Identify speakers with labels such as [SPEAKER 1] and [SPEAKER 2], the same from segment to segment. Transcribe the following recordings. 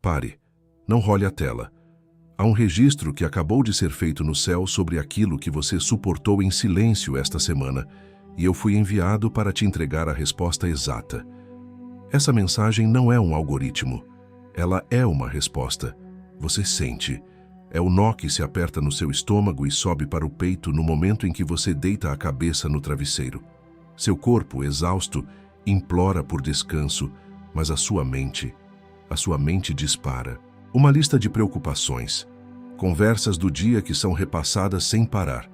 [SPEAKER 1] Pare, não role a tela. Há um registro que acabou de ser feito no céu sobre aquilo que você suportou em silêncio esta semana, e eu fui enviado para te entregar a resposta exata. Essa mensagem não é um algoritmo. Ela é uma resposta. Você sente. É o nó que se aperta no seu estômago e sobe para o peito no momento em que você deita a cabeça no travesseiro. Seu corpo, exausto, implora por descanso, mas a sua mente dispara. Uma lista de preocupações, conversas do dia que são repassadas sem parar,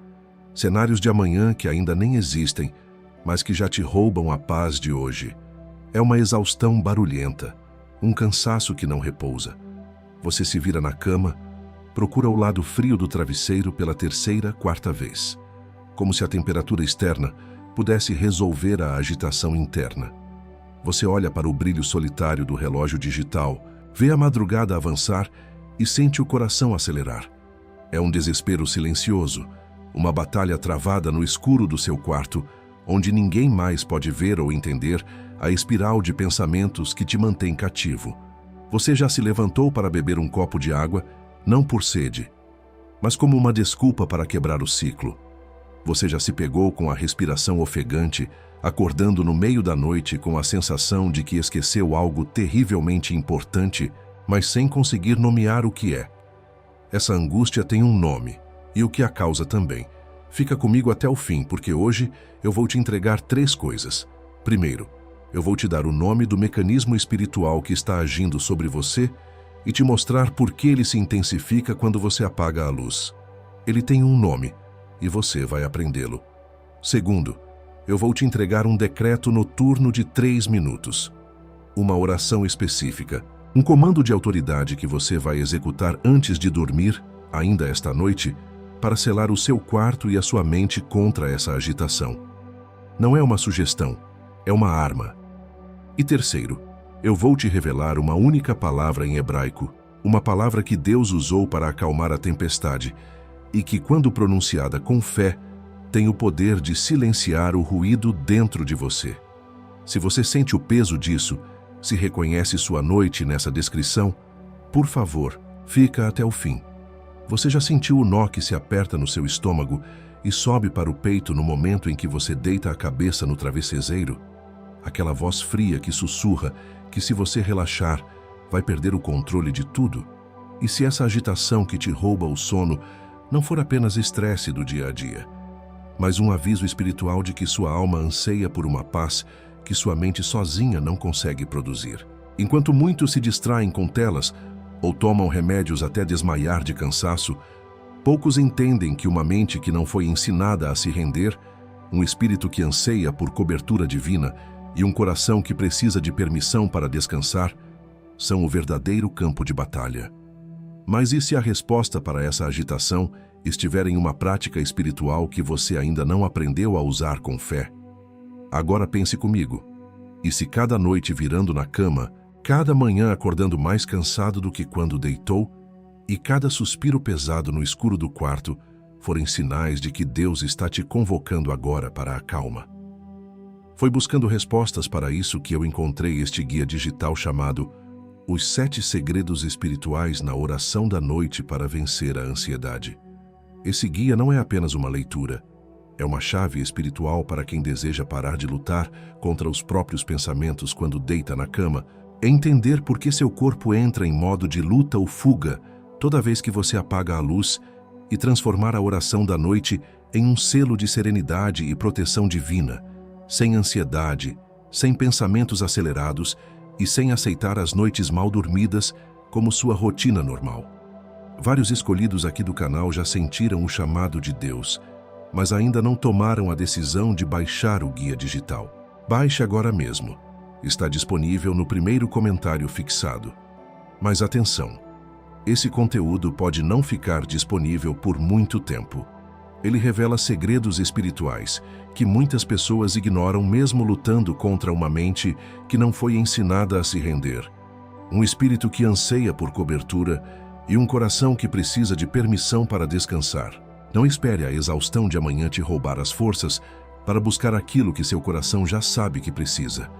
[SPEAKER 1] cenários de amanhã que ainda nem existem, mas que já te roubam a paz de hoje. É uma exaustão barulhenta, um cansaço que não repousa. Você se vira na cama, procura o lado frio do travesseiro pela terceira, quarta vez, como se a temperatura externa pudesse resolver a agitação interna. Você olha para o brilho solitário do relógio digital, vê a madrugada avançar e sente o coração acelerar. É um desespero silencioso, uma batalha travada no escuro do seu quarto, onde ninguém mais pode ver ou entender a espiral de pensamentos que te mantém cativo. Você já se levantou para beber um copo de água, não por sede, mas como uma desculpa para quebrar o ciclo. Você já se pegou com a respiração ofegante, acordando no meio da noite com a sensação de que esqueceu algo terrivelmente importante, mas sem conseguir nomear o que é. Essa angústia tem um nome, e o que a causa também. Fica comigo até o fim, porque hoje eu vou te entregar 3 coisas. Primeiro, eu vou te dar o nome do mecanismo espiritual que está agindo sobre você e te mostrar por que ele se intensifica quando você apaga a luz. Ele tem um nome, e você vai aprendê-lo. Segundo, eu vou te entregar um decreto noturno de 3 minutos. Uma oração específica, um comando de autoridade que você vai executar antes de dormir, ainda esta noite, para selar o seu quarto e a sua mente contra essa agitação. Não é uma sugestão, é uma arma. E terceiro, eu vou te revelar uma única palavra em hebraico, uma palavra que Deus usou para acalmar a tempestade e que, quando pronunciada com fé, tem o poder de silenciar o ruído dentro de você. Se você sente o peso disso, se reconhece sua noite nessa descrição, por favor, fica até o fim. Você já sentiu o nó que se aperta no seu estômago e sobe para o peito no momento em que você deita a cabeça no travesseiro? Aquela voz fria que sussurra que, se você relaxar, vai perder o controle de tudo? E se essa agitação que te rouba o sono não for apenas estresse do dia a dia, mas um aviso espiritual de que sua alma anseia por uma paz que sua mente sozinha não consegue produzir? Enquanto muitos se distraem com telas ou tomam remédios até desmaiar de cansaço, poucos entendem que uma mente que não foi ensinada a se render, um espírito que anseia por cobertura divina e um coração que precisa de permissão para descansar, são o verdadeiro campo de batalha. Mas e se a resposta para essa agitação estiver em uma prática espiritual que você ainda não aprendeu a usar com fé? Agora pense comigo. E se cada noite virando na cama, cada manhã acordando mais cansado do que quando deitou, e cada suspiro pesado no escuro do quarto forem sinais de que Deus está te convocando agora para a calma? Foi buscando respostas para isso que eu encontrei este guia digital chamado Os 7 Segredos Espirituais na Oração da Noite para Vencer a Ansiedade. Esse guia não é apenas uma leitura, é uma chave espiritual para quem deseja parar de lutar contra os próprios pensamentos quando deita na cama, entender por que seu corpo entra em modo de luta ou fuga toda vez que você apaga a luz e transformar a oração da noite em um selo de serenidade e proteção divina, sem ansiedade, sem pensamentos acelerados e sem aceitar as noites mal dormidas como sua rotina normal. Vários escolhidos aqui do canal já sentiram o chamado de Deus, mas ainda não tomaram a decisão de baixar o guia digital. Baixe agora mesmo. Está disponível no primeiro comentário fixado. Mas atenção, esse conteúdo pode não ficar disponível por muito tempo. Ele revela segredos espirituais que muitas pessoas ignoram mesmo lutando contra uma mente que não foi ensinada a se render, um espírito que anseia por cobertura e um coração que precisa de permissão para descansar. Não espere a exaustão de amanhã te roubar as forças para buscar aquilo que seu coração já sabe que precisa.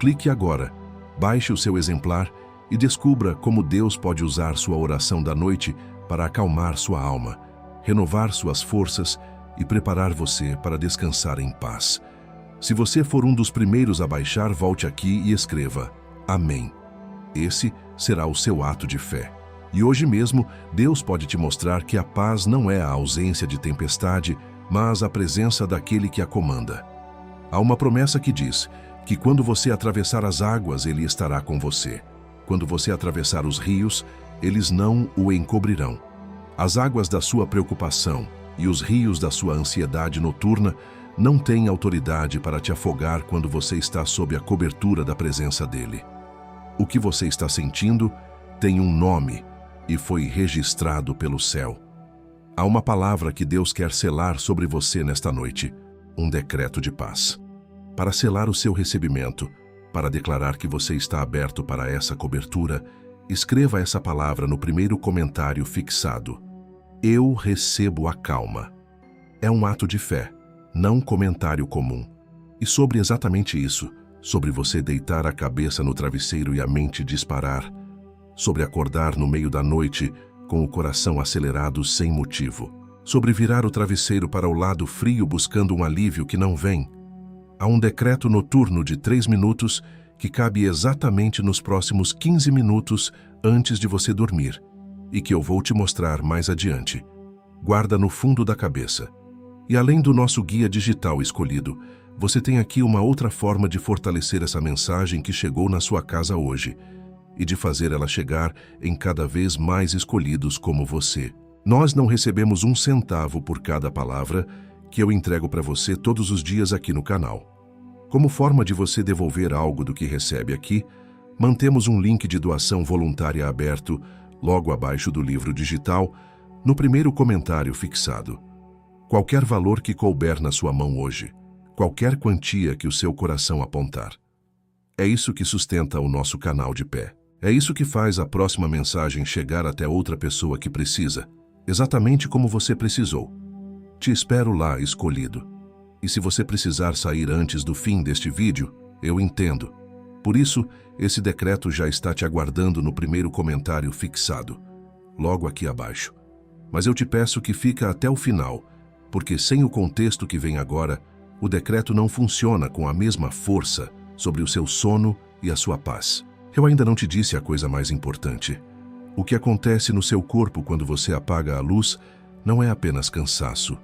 [SPEAKER 1] Clique agora, baixe o seu exemplar e descubra como Deus pode usar sua oração da noite para acalmar sua alma, renovar suas forças e preparar você para descansar em paz. Se você for um dos primeiros a baixar, volte aqui e escreva Amém. Esse será o seu ato de fé. E hoje mesmo, Deus pode te mostrar que a paz não é a ausência de tempestade, mas a presença daquele que a comanda. Há uma promessa que diz que quando você atravessar as águas, Ele estará com você. Quando você atravessar os rios, eles não o encobrirão. As águas da sua preocupação e os rios da sua ansiedade noturna não têm autoridade para te afogar quando você está sob a cobertura da presença dele. O que você está sentindo tem um nome e foi registrado pelo céu. Há uma palavra que Deus quer selar sobre você nesta noite, um decreto de paz. Para selar o seu recebimento, para declarar que você está aberto para essa cobertura, escreva essa palavra no primeiro comentário fixado. Eu recebo a calma. É um ato de fé, não comentário comum. E sobre exatamente isso, sobre você deitar a cabeça no travesseiro e a mente disparar, sobre acordar no meio da noite com o coração acelerado sem motivo, sobre virar o travesseiro para o lado frio buscando um alívio que não vem. Há um decreto noturno de 3 minutos que cabe exatamente nos próximos 15 minutos antes de você dormir e que eu vou te mostrar mais adiante. Guarda no fundo da cabeça. E além do nosso guia digital escolhido, você tem aqui uma outra forma de fortalecer essa mensagem que chegou na sua casa hoje e de fazer ela chegar em cada vez mais escolhidos como você. Nós não recebemos 1 centavo por cada palavra que eu entrego para você todos os dias aqui no canal. Como forma de você devolver algo do que recebe aqui, mantemos um link de doação voluntária aberto logo abaixo do livro digital, no primeiro comentário fixado. Qualquer valor que couber na sua mão hoje, qualquer quantia que o seu coração apontar. É isso que sustenta o nosso canal de pé. É isso que faz a próxima mensagem chegar até outra pessoa que precisa, exatamente como você precisou. Te espero lá, escolhido. E se você precisar sair antes do fim deste vídeo, eu entendo. Por isso, esse decreto já está te aguardando no primeiro comentário fixado, logo aqui abaixo. Mas eu te peço que fica até o final, porque sem o contexto que vem agora, o decreto não funciona com a mesma força sobre o seu sono e a sua paz. Eu ainda não te disse a coisa mais importante. O que acontece no seu corpo quando você apaga a luz não é apenas cansaço.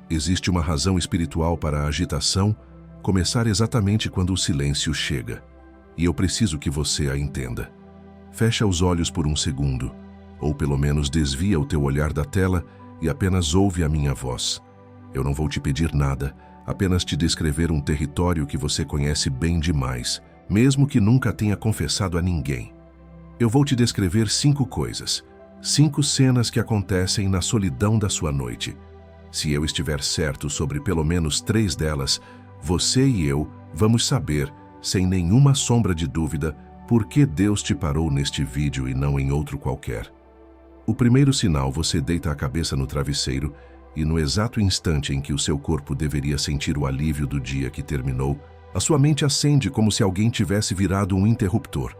[SPEAKER 1] Existe uma razão espiritual para a agitação começar exatamente quando o silêncio chega. E eu preciso que você a entenda. Fecha os olhos por um segundo, ou pelo menos desvia o teu olhar da tela e apenas ouve a minha voz. Eu não vou te pedir nada, apenas te descrever um território que você conhece bem demais, mesmo que nunca tenha confessado a ninguém. Eu vou te descrever 5 coisas, 5 cenas que acontecem na solidão da sua noite. Se eu estiver certo sobre pelo menos 3 delas, você e eu vamos saber, sem nenhuma sombra de dúvida, por que Deus te parou neste vídeo e não em outro qualquer. O primeiro sinal, você deita a cabeça no travesseiro e no exato instante em que o seu corpo deveria sentir o alívio do dia que terminou, a sua mente acende como se alguém tivesse virado um interruptor.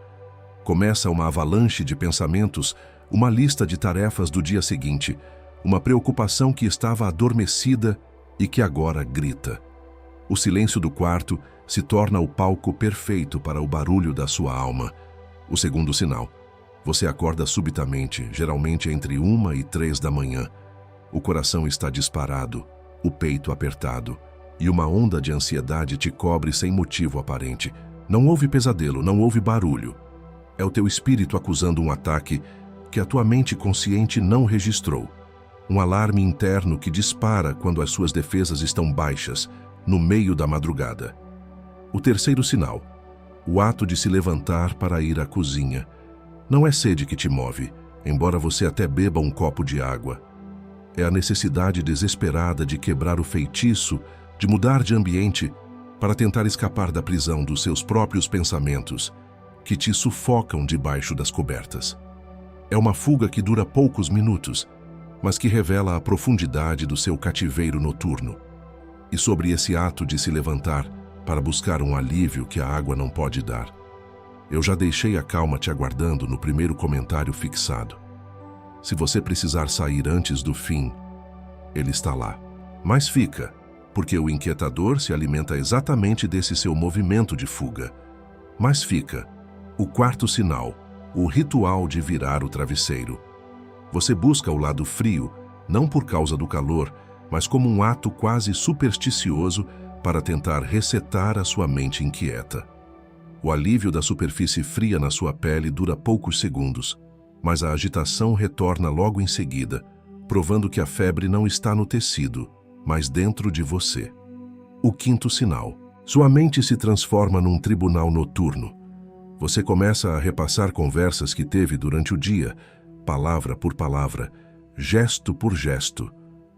[SPEAKER 1] Começa uma avalanche de pensamentos, uma lista de tarefas do dia seguinte, uma preocupação que estava adormecida e que agora grita. O silêncio do quarto se torna o palco perfeito para o barulho da sua alma. O segundo sinal. Você acorda subitamente, geralmente entre 1 e 3 da manhã. O coração está disparado, o peito apertado, e uma onda de ansiedade te cobre sem motivo aparente. Não houve pesadelo, não houve barulho. É o teu espírito acusando um ataque que a tua mente consciente não registrou. Um alarme interno que dispara quando as suas defesas estão baixas, no meio da madrugada. O terceiro sinal. O ato de se levantar para ir à cozinha. Não é sede que te move, embora você até beba um copo de água. É a necessidade desesperada de quebrar o feitiço, de mudar de ambiente para tentar escapar da prisão dos seus próprios pensamentos, que te sufocam debaixo das cobertas. É uma fuga que dura poucos minutos, mas que revela a profundidade do seu cativeiro noturno. E sobre esse ato de se levantar para buscar um alívio que a água não pode dar. Eu já deixei a calma te aguardando no primeiro comentário fixado. Se você precisar sair antes do fim, ele está lá. Mas fica, porque o inquietador se alimenta exatamente desse seu movimento de fuga. Mas fica, o quarto sinal, o ritual de virar o travesseiro. Você busca o lado frio, não por causa do calor, mas como um ato quase supersticioso para tentar resetar a sua mente inquieta. O alívio da superfície fria na sua pele dura poucos segundos, mas a agitação retorna logo em seguida, provando que a febre não está no tecido, mas dentro de você. O quinto sinal. Sua mente se transforma num tribunal noturno. Você começa a repassar conversas que teve durante o dia, palavra por palavra, gesto por gesto.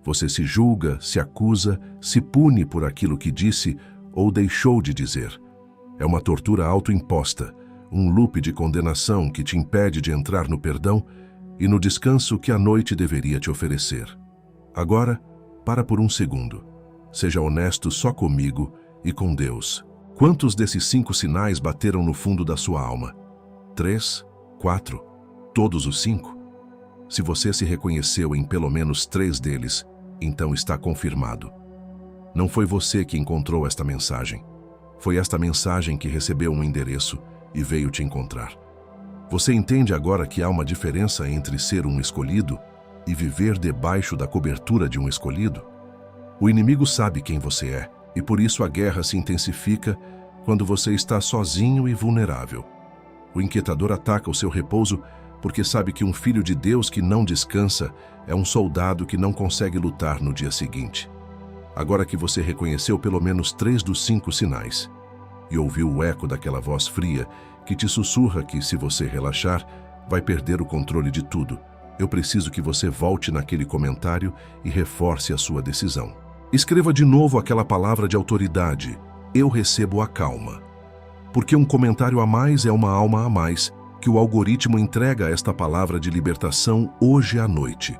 [SPEAKER 1] Você se julga, se acusa, se pune por aquilo que disse ou deixou de dizer. É uma tortura autoimposta, um loop de condenação que te impede de entrar no perdão e no descanso que a noite deveria te oferecer. Agora, para por um segundo. Seja honesto só comigo e com Deus. Quantos desses 5 sinais bateram no fundo da sua alma? 3? 4? Todos os 5? Se você se reconheceu em pelo menos 3 deles, então está confirmado. Não foi você que encontrou esta mensagem. Foi esta mensagem que recebeu um endereço e veio te encontrar. Você entende agora que há uma diferença entre ser um escolhido e viver debaixo da cobertura de um escolhido? O inimigo sabe quem você é, e por isso a guerra se intensifica quando você está sozinho e vulnerável. O inquietador ataca o seu repouso porque sabe que um filho de Deus que não descansa é um soldado que não consegue lutar no dia seguinte. Agora que você reconheceu pelo menos 3 dos 5 sinais e ouviu o eco daquela voz fria que te sussurra que, se você relaxar, vai perder o controle de tudo, eu preciso que você volte naquele comentário e reforce a sua decisão. Escreva de novo aquela palavra de autoridade: eu recebo a calma. Porque um comentário a mais é uma alma a mais que o algoritmo entrega esta palavra de libertação hoje à noite.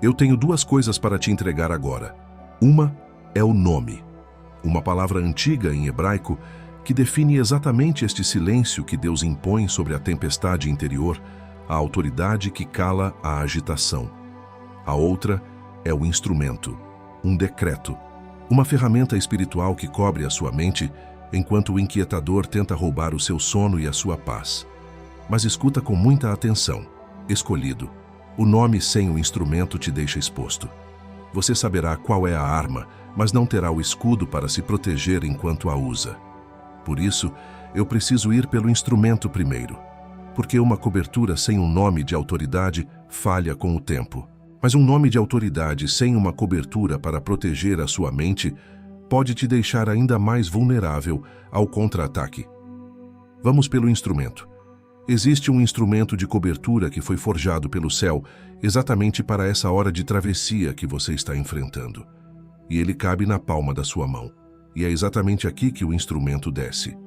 [SPEAKER 1] Eu tenho 2 coisas para te entregar agora. Uma é o nome, uma palavra antiga em hebraico que define exatamente este silêncio que Deus impõe sobre a tempestade interior, a autoridade que cala a agitação. A outra é o instrumento, um decreto, uma ferramenta espiritual que cobre a sua mente enquanto o inquietador tenta roubar o seu sono e a sua paz. Mas escuta com muita atenção. Escolhido. O nome sem o instrumento te deixa exposto. Você saberá qual é a arma, mas não terá o escudo para se proteger enquanto a usa. Por isso, eu preciso ir pelo instrumento primeiro, porque uma cobertura sem um nome de autoridade falha com o tempo. Mas um nome de autoridade sem uma cobertura para proteger a sua mente pode te deixar ainda mais vulnerável ao contra-ataque. Vamos pelo instrumento. Existe um instrumento de cobertura que foi forjado pelo céu exatamente para essa hora de travessia que você está enfrentando. E ele cabe na palma da sua mão. E é exatamente aqui que o instrumento desce.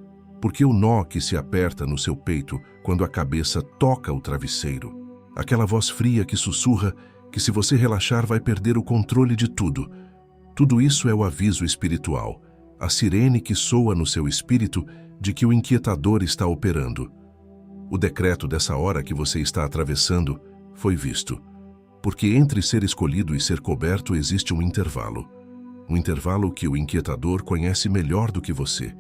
[SPEAKER 1] Porque o nó que se aperta no seu peito quando a cabeça toca o travesseiro. Aquela voz fria que sussurra que se você relaxar vai perder o controle de tudo. Tudo isso é o aviso espiritual, a sirene que soa no seu espírito de que o inquietador está operando. O decreto dessa hora que você está atravessando foi visto, porque entre ser escolhido e ser coberto existe um intervalo que o inquietador conhece melhor do que você,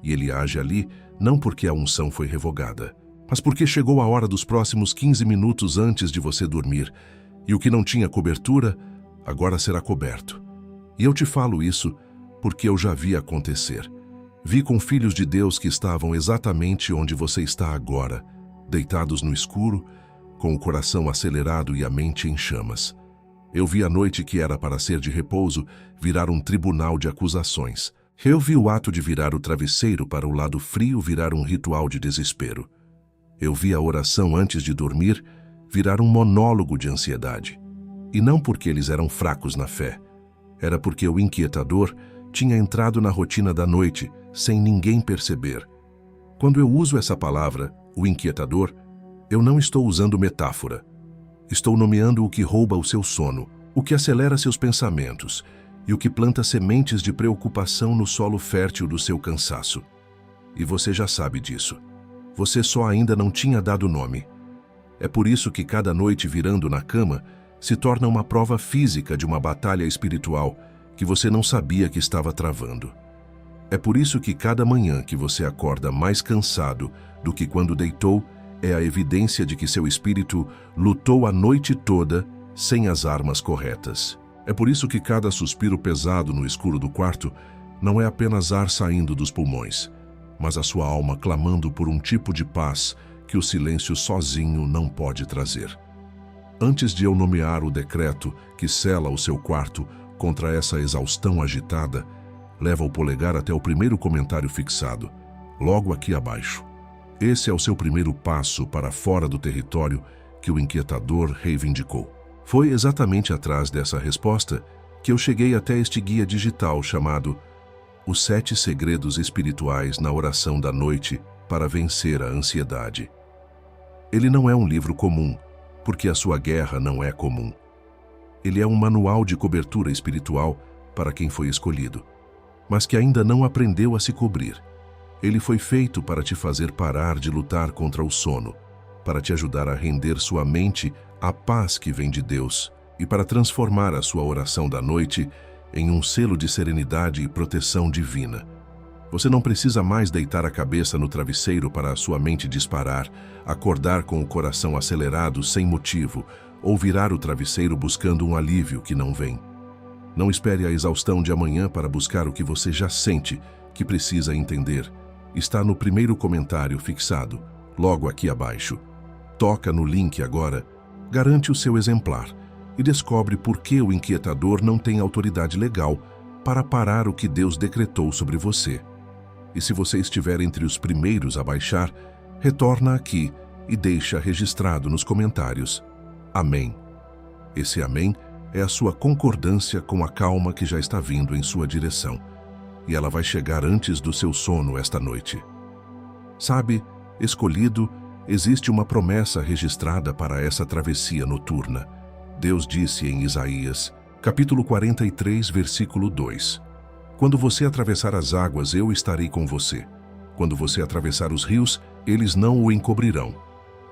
[SPEAKER 1] e ele age ali não porque a unção foi revogada, mas porque chegou a hora dos próximos 15 minutos antes de você dormir, e o que não tinha cobertura, agora será coberto. E eu te falo isso porque eu já vi acontecer. Vi com filhos de Deus que estavam exatamente onde você está agora, deitados no escuro, com o coração acelerado e a mente em chamas. Eu vi a noite que era para ser de repouso virar um tribunal de acusações. Eu vi o ato de virar o travesseiro para o lado frio virar um ritual de desespero. Eu vi a oração antes de dormir virar um monólogo de ansiedade. E não porque eles eram fracos na fé. Era porque o inquietador tinha entrado na rotina da noite, sem ninguém perceber. Quando eu uso essa palavra, o inquietador, eu não estou usando metáfora. Estou nomeando o que rouba o seu sono, o que acelera seus pensamentos e o que planta sementes de preocupação no solo fértil do seu cansaço. E você já sabe disso. Você só ainda não tinha dado nome. É por isso que cada noite virando na cama se torna uma prova física de uma batalha espiritual que você não sabia que estava travando. É por isso que cada manhã que você acorda mais cansado do que quando deitou é a evidência de que seu espírito lutou a noite toda sem as armas corretas. É por isso que cada suspiro pesado no escuro do quarto não é apenas ar saindo dos pulmões, mas a sua alma clamando por um tipo de paz que o silêncio sozinho não pode trazer. Antes de eu nomear o decreto que sela o seu quarto contra essa exaustão agitada, leva o polegar até o primeiro comentário fixado, logo aqui abaixo. Esse é o seu primeiro passo para fora do território que o inquietador reivindicou. Foi exatamente atrás dessa resposta que eu cheguei até este guia digital chamado Os 7 Segredos Espirituais na Oração da Noite para Vencer a Ansiedade. Ele não é um livro comum, porque a sua guerra não é comum. Ele é um manual de cobertura espiritual para quem foi escolhido, mas que ainda não aprendeu a se cobrir. Ele foi feito para te fazer parar de lutar contra o sono, para te ajudar a render sua mente à paz que vem de Deus e para transformar a sua oração da noite em um selo de serenidade e proteção divina. Você não precisa mais deitar a cabeça no travesseiro para a sua mente disparar, acordar com o coração acelerado sem motivo ou virar o travesseiro buscando um alívio que não vem. Não espere a exaustão de amanhã para buscar o que você já sente que precisa entender. Está no primeiro comentário fixado, logo aqui abaixo. Toca no link agora, garante o seu exemplar e descobre por que o inquietador não tem autoridade legal para parar o que Deus decretou sobre você. E se você estiver entre os primeiros a baixar, retorna aqui e deixa registrado nos comentários. Amém. Esse amém é a sua concordância com a calma que já está vindo em sua direção. E ela vai chegar antes do seu sono esta noite. Sabe, escolhido, existe uma promessa registrada para essa travessia noturna. Deus disse em Isaías, capítulo 43, versículo 2. Quando você atravessar as águas, eu estarei com você. Quando você atravessar os rios, eles não o encobrirão.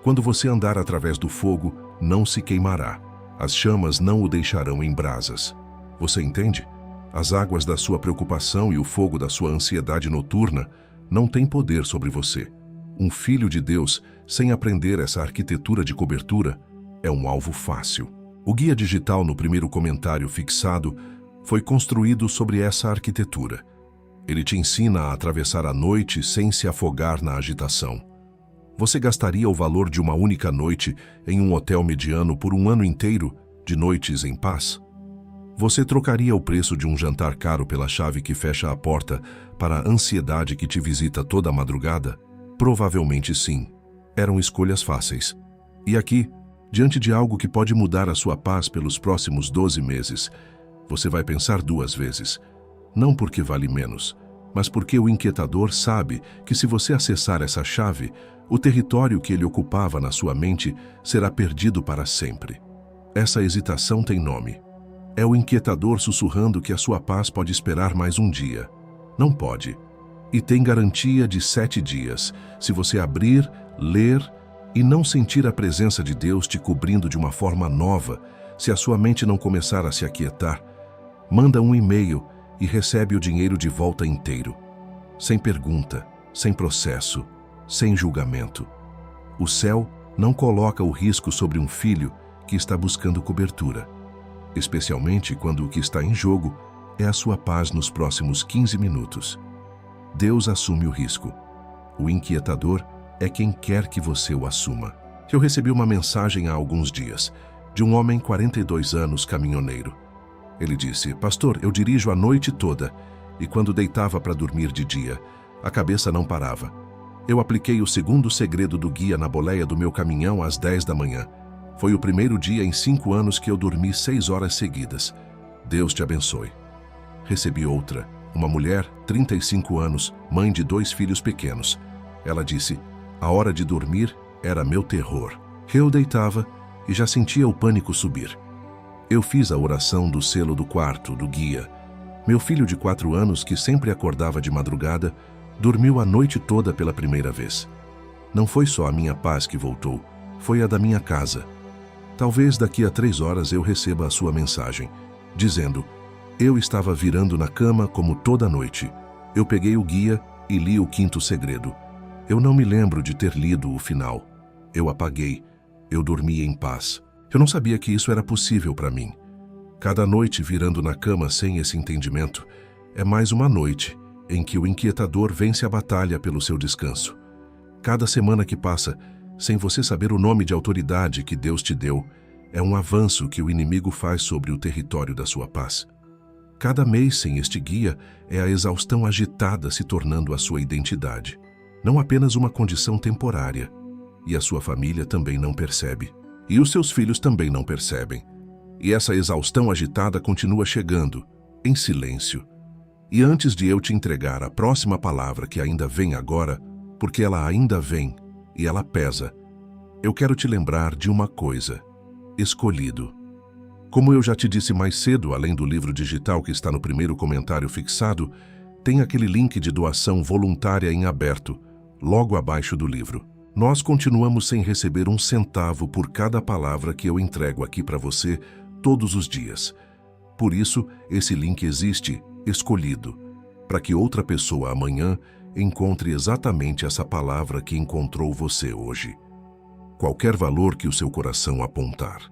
[SPEAKER 1] Quando você andar através do fogo, não se queimará. As chamas não o deixarão em brasas. Você entende? As águas da sua preocupação e o fogo da sua ansiedade noturna não têm poder sobre você. Um filho de Deus, sem aprender essa arquitetura de cobertura, é um alvo fácil. O guia digital no primeiro comentário fixado foi construído sobre essa arquitetura. Ele te ensina a atravessar a noite sem se afogar na agitação. Você gastaria o valor de uma única noite em um hotel mediano por um ano inteiro de noites em paz? Você trocaria o preço de um jantar caro pela chave que fecha a porta para a ansiedade que te visita toda a madrugada? Provavelmente sim. Eram escolhas fáceis. E aqui, diante de algo que pode mudar a sua paz pelos próximos 12 meses, você vai pensar 2 vezes. Não porque vale menos, mas porque o inquietador sabe que se você acessar essa chave, o território que ele ocupava na sua mente será perdido para sempre. Essa hesitação tem nome. É o inquietador sussurrando que a sua paz pode esperar mais um dia. Não pode. E tem garantia de 7 dias, se você abrir, ler e não sentir a presença de Deus te cobrindo de uma forma nova, se a sua mente não começar a se aquietar. Manda um e-mail e recebe o dinheiro de volta inteiro. Sem pergunta, sem processo, sem julgamento. O céu não coloca o risco sobre um filho que está buscando cobertura. Especialmente quando o que está em jogo é a sua paz nos próximos 15 minutos. Deus assume o risco. O inquietador é quem quer que você o assuma. Eu recebi uma mensagem há alguns dias, de um homem 42 anos caminhoneiro. Ele disse, pastor, eu dirijo a noite toda, e quando deitava para dormir de dia, a cabeça não parava. Eu apliquei o segundo segredo do guia na boleia do meu caminhão às 10 da manhã. Foi o primeiro dia em 5 anos que eu dormi 6 horas seguidas. Deus te abençoe. Recebi outra, uma mulher, 35 anos, mãe de 2 filhos pequenos. Ela disse, a hora de dormir era meu terror. Eu deitava e já sentia o pânico subir. Eu fiz a oração do selo do quarto, do guia. Meu filho de 4 anos, que sempre acordava de madrugada, dormiu a noite toda pela primeira vez. Não foi só a minha paz que voltou, foi a da minha casa. Talvez daqui a 3 horas eu receba a sua mensagem, dizendo: eu estava virando na cama como toda noite. Eu peguei o guia e li o 5º segredo. Eu não me lembro de ter lido o final. Eu apaguei. Eu dormi em paz. Eu não sabia que isso era possível para mim. Cada noite virando na cama sem esse entendimento é mais uma noite em que o inquietador vence a batalha pelo seu descanso. Cada semana que passa sem você saber o nome de autoridade que Deus te deu é um avanço que o inimigo faz sobre o território da sua paz. Cada mês sem este guia é a exaustão agitada se tornando a sua identidade. Não apenas uma condição temporária. E a sua família também não percebe. E os seus filhos também não percebem. E essa exaustão agitada continua chegando, em silêncio. E antes de eu te entregar a próxima palavra que ainda vem agora, porque ela ainda vem e ela pesa, eu quero te lembrar de uma coisa: escolhido. Como eu já te disse mais cedo, além do livro digital que está no primeiro comentário fixado, tem aquele link de doação voluntária em aberto, logo abaixo do livro. Nós continuamos sem receber 1 centavo por cada palavra que eu entrego aqui para você todos os dias. Por isso, esse link existe, escolhido, para que outra pessoa amanhã encontre exatamente essa palavra que encontrou você hoje. Qualquer valor que o seu coração apontar.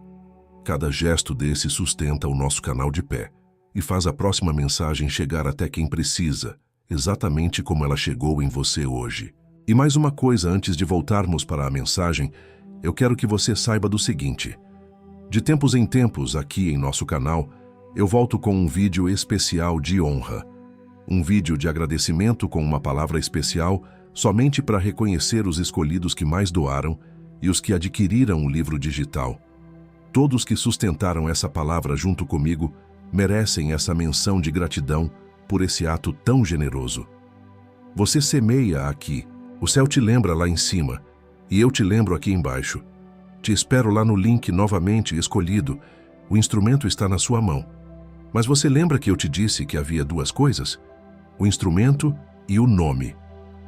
[SPEAKER 1] Cada gesto desse sustenta o nosso canal de pé e faz a próxima mensagem chegar até quem precisa, exatamente como ela chegou em você hoje. E mais uma coisa antes de voltarmos para a mensagem, eu quero que você saiba do seguinte: de tempos em tempos, aqui em nosso canal, eu volto com um vídeo especial de honra. Um vídeo de agradecimento com uma palavra especial somente para reconhecer os escolhidos que mais doaram e os que adquiriram o livro digital. Todos que sustentaram essa palavra junto comigo merecem essa menção de gratidão por esse ato tão generoso. Você semeia aqui, o céu te lembra lá em cima, e eu te lembro aqui embaixo. Te espero lá no link novamente escolhido, o instrumento está na sua mão. Mas você lembra que eu te disse que havia 2 coisas? O instrumento e o nome.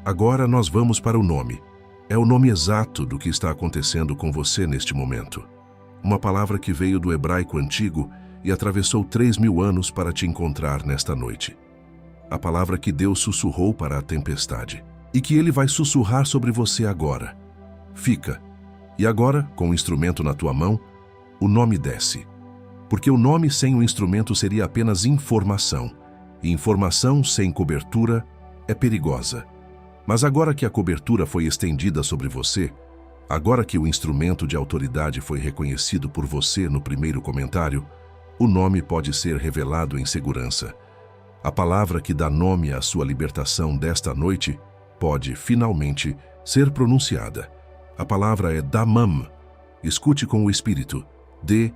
[SPEAKER 1] Agora nós vamos para o nome. É o nome exato do que está acontecendo com você neste momento. Uma palavra que veio do hebraico antigo e atravessou 3.000 anos para te encontrar nesta noite. A palavra que Deus sussurrou para a tempestade e que Ele vai sussurrar sobre você agora. Fica. E agora, com o instrumento na tua mão, o nome desce. Porque o nome sem o instrumento seria apenas informação. E informação sem cobertura é perigosa. Mas agora que a cobertura foi estendida sobre você, agora que o instrumento de autoridade foi reconhecido por você no primeiro comentário, o nome pode ser revelado em segurança. A palavra que dá nome à sua libertação desta noite pode, finalmente, ser pronunciada. A palavra é Damam. Escute com o espírito. D-A-M-A-M.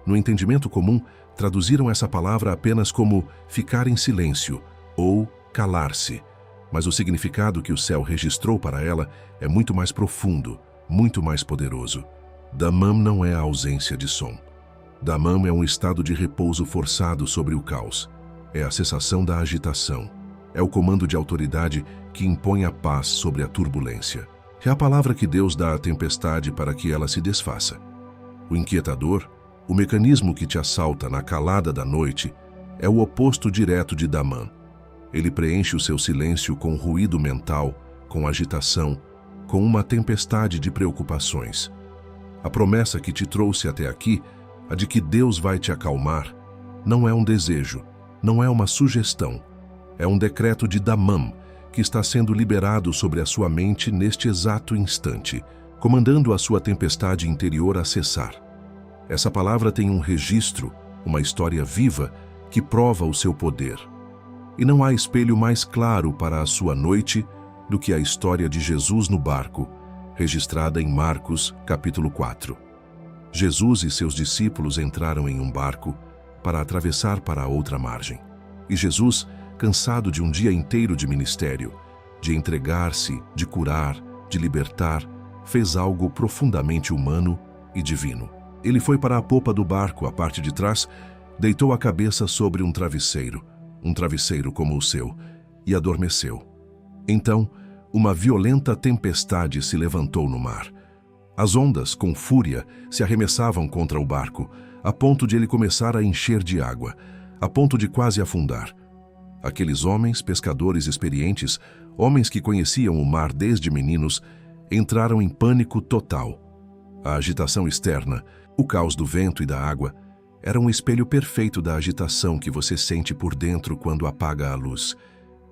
[SPEAKER 1] No entendimento comum, traduziram essa palavra apenas como ficar em silêncio ou calar-se. Mas o significado que o céu registrou para ela é muito mais profundo, muito mais poderoso. Damam não é a ausência de som. Damam é um estado de repouso forçado sobre o caos. É a cessação da agitação. É o comando de autoridade que impõe a paz sobre a turbulência. É a palavra que Deus dá à tempestade para que ela se desfaça. O inquietador, o mecanismo que te assalta na calada da noite, é o oposto direto de Damam. Ele preenche o seu silêncio com ruído mental, com agitação, com uma tempestade de preocupações. A promessa que te trouxe até aqui, a de que Deus vai te acalmar, não é um desejo, não é uma sugestão. É um decreto de Damam que está sendo liberado sobre a sua mente neste exato instante, comandando a sua tempestade interior a cessar. Essa palavra tem um registro, uma história viva que prova o seu poder. E não há espelho mais claro para a sua noite do que a história de Jesus no barco, registrada em Marcos, capítulo 4. Jesus e seus discípulos entraram em um barco para atravessar para a outra margem. E Jesus, cansado de um dia inteiro de ministério, de entregar-se, de curar, de libertar, fez algo profundamente humano e divino. Ele foi para a popa do barco, a parte de trás, deitou a cabeça sobre um travesseiro como o seu, e adormeceu. Então, uma violenta tempestade se levantou no mar. As ondas, com fúria, se arremessavam contra o barco, a ponto de ele começar a encher de água, a ponto de quase afundar. Aqueles homens, pescadores experientes, homens que conheciam o mar desde meninos, entraram em pânico total. A agitação externa, o caos do vento e da água, era um espelho perfeito da agitação que você sente por dentro quando apaga a luz.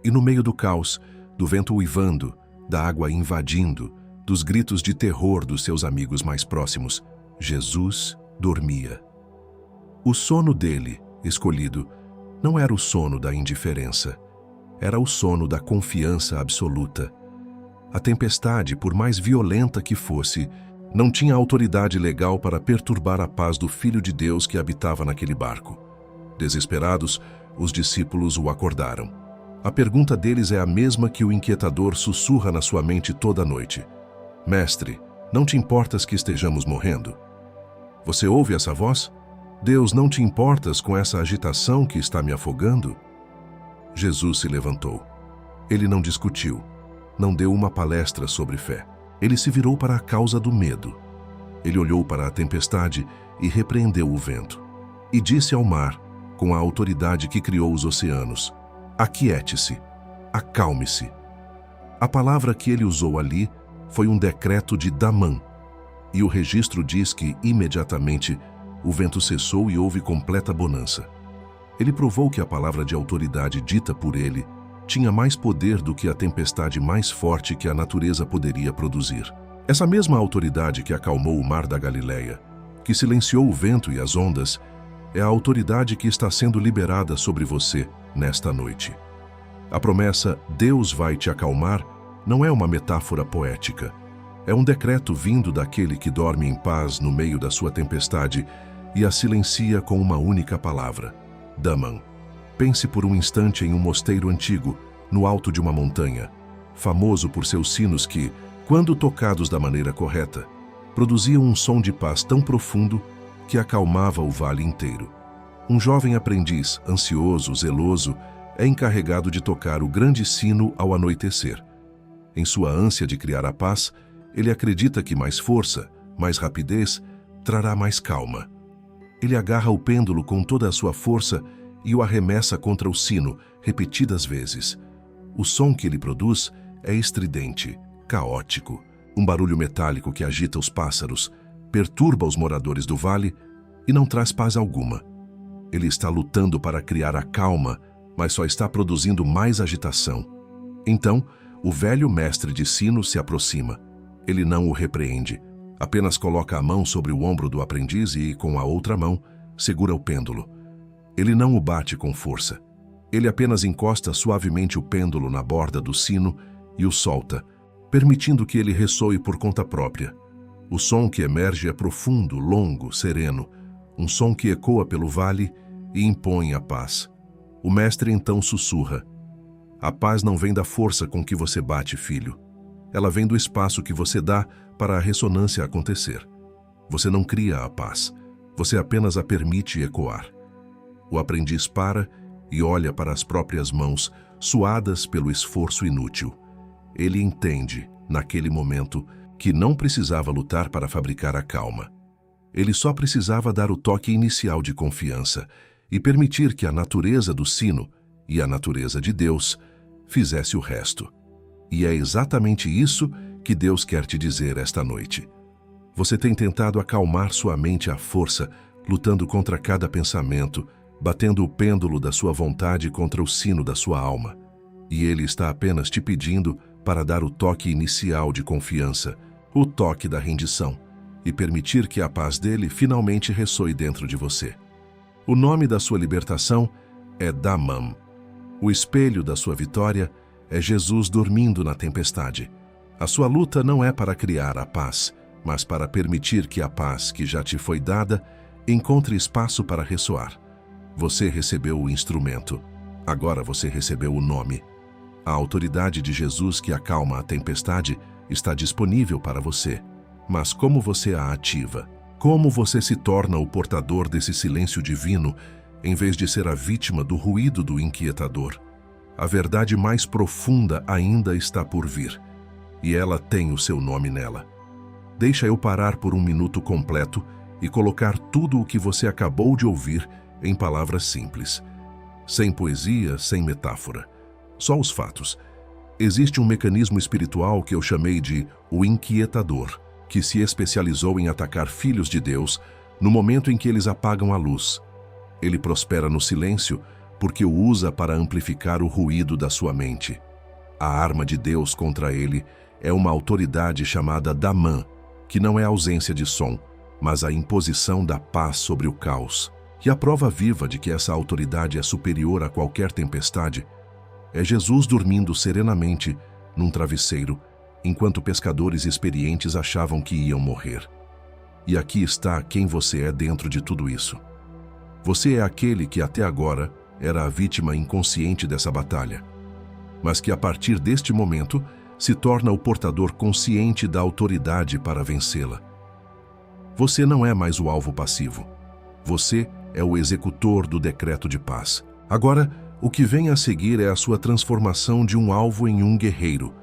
[SPEAKER 1] E no meio do caos, do vento uivando, da água invadindo, dos gritos de terror dos seus amigos mais próximos, Jesus dormia. O sono dele, escolhido, não era o sono da indiferença, era o sono da confiança absoluta. A tempestade, por mais violenta que fosse, não tinha autoridade legal para perturbar a paz do Filho de Deus que habitava naquele barco. Desesperados, os discípulos o acordaram. A pergunta deles é a mesma que o inquietador sussurra na sua mente toda noite. Mestre, não te importas que estejamos morrendo? Você ouve essa voz? Deus, não te importas com essa agitação que está me afogando? Jesus se levantou. Ele não discutiu, não deu uma palestra sobre fé. Ele se virou para a causa do medo. Ele olhou para a tempestade e repreendeu o vento. E disse ao mar, com a autoridade que criou os oceanos, aquiete-se, acalme-se. A palavra que ele usou ali foi um decreto de Damã, e o registro diz que, imediatamente, o vento cessou e houve completa bonança. Ele provou que a palavra de autoridade dita por ele tinha mais poder do que a tempestade mais forte que a natureza poderia produzir. Essa mesma autoridade que acalmou o mar da Galileia, que silenciou o vento e as ondas, é a autoridade que está sendo liberada sobre você nesta noite. A promessa "Deus vai te acalmar" não é uma metáfora poética. É um decreto vindo daquele que dorme em paz no meio da sua tempestade e a silencia com uma única palavra: Damã. Pense por um instante em um mosteiro antigo, no alto de uma montanha, famoso por seus sinos que, quando tocados da maneira correta, produziam um som de paz tão profundo que acalmava o vale inteiro. Um jovem aprendiz, ansioso, zeloso, é encarregado de tocar o grande sino ao anoitecer. Em sua ânsia de criar a paz, ele acredita que mais força, mais rapidez, trará mais calma. Ele agarra o pêndulo com toda a sua força e o arremessa contra o sino, repetidas vezes. O som que ele produz é estridente, caótico, um barulho metálico que agita os pássaros, perturba os moradores do vale e não traz paz alguma. Ele está lutando para criar a calma, mas só está produzindo mais agitação. Então, o velho mestre de sino se aproxima. Ele não o repreende, apenas coloca a mão sobre o ombro do aprendiz e, com a outra mão, segura o pêndulo. Ele não o bate com força. Ele apenas encosta suavemente o pêndulo na borda do sino e o solta, permitindo que ele ressoe por conta própria. O som que emerge é profundo, longo, sereno, um som que ecoa pelo vale e impõe a paz. O mestre então sussurra: a paz não vem da força com que você bate, filho. Ela vem do espaço que você dá para a ressonância acontecer. Você não cria a paz, você apenas a permite ecoar. O aprendiz para e olha para as próprias mãos, suadas pelo esforço inútil. Ele entende, naquele momento, que não precisava lutar para fabricar a calma. Ele só precisava dar o toque inicial de confiança e permitir que a natureza do sino e a natureza de Deus fizesse o resto. E é exatamente isso que Deus quer te dizer esta noite. Você tem tentado acalmar sua mente à força, lutando contra cada pensamento, batendo o pêndulo da sua vontade contra o sino da sua alma. E Ele está apenas te pedindo para dar o toque inicial de confiança, o toque da rendição, e permitir que a paz dele finalmente ressoe dentro de você. O nome da sua libertação é Damã. O espelho da sua vitória é Jesus dormindo na tempestade. A sua luta não é para criar a paz, mas para permitir que a paz que já te foi dada encontre espaço para ressoar. Você recebeu o instrumento. Agora você recebeu o nome. A autoridade de Jesus que acalma a tempestade está disponível para você. Mas como você a ativa? Como você se torna o portador desse silêncio divino, em vez de ser a vítima do ruído do inquietador? A verdade mais profunda ainda está por vir. e ela tem o seu nome nela. Deixa eu parar por um minuto completo e colocar tudo o que você acabou de ouvir em palavras simples. Sem poesia, sem metáfora. Só os fatos. Existe um mecanismo espiritual que eu chamei de o inquietador, que se especializou em atacar filhos de Deus no momento em que eles apagam a luz. Ele prospera no silêncio porque o usa para amplificar o ruído da sua mente. A arma de Deus contra ele é uma autoridade chamada Damã, que não é ausência de som, mas a imposição da paz sobre o caos. E a prova viva de que essa autoridade é superior a qualquer tempestade é Jesus dormindo serenamente num travesseiro, enquanto pescadores experientes achavam que iam morrer. E aqui está quem você é dentro de tudo isso. Você é aquele que até agora era a vítima inconsciente dessa batalha, mas que a partir deste momento se torna o portador consciente da autoridade para vencê-la. Você não é mais o alvo passivo. Você é o executor do decreto de paz. Agora, o que vem a seguir é a sua transformação de um alvo em um guerreiro.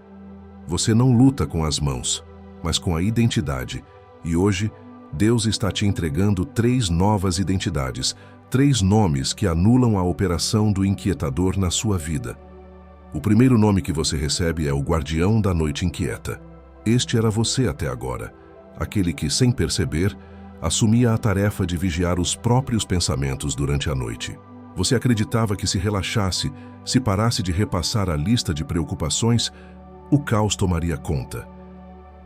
[SPEAKER 1] Você não luta com as mãos, mas com a identidade. E hoje, Deus está te entregando 3 novas identidades, 3 nomes que anulam a operação do inquietador na sua vida. O primeiro nome que você recebe é o Guardião da Noite Inquieta. Este era você até agora, aquele que, sem perceber, assumia a tarefa de vigiar os próprios pensamentos durante a noite. Você acreditava que se relaxasse, se parasse de repassar a lista de preocupações, o caos tomaria conta.